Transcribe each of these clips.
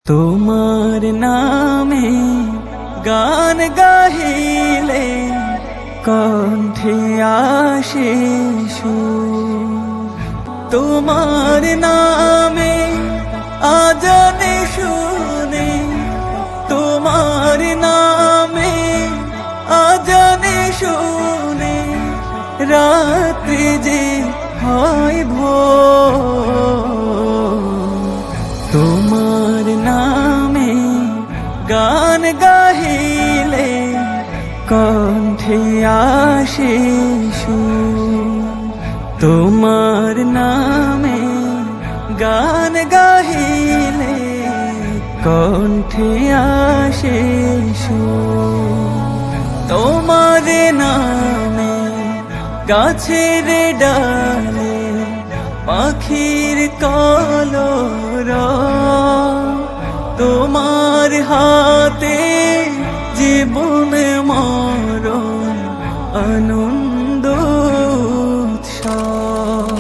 তোমার নামে গান গাহিলে কণ্ঠে আসে সুর। তোমার নামে আজানে শুনে, তোমার নামে আজানে শুনে রাত্রি যে হয় ভোর। তোমার নামে গান গাহিলে কণ্ঠে আসে সুর। তোমার নামে গান গাহিলে কণ্ঠে আসে সুর। তোমার নামে গাছের ডালে পাখির কলরব, তোমার হাতে জীবন মরণ আনন্দ উৎসব।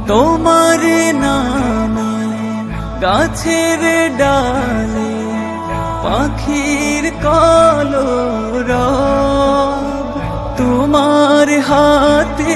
তোমার নামে গাছের ডালে পাখির কলরব, তোমার হাতে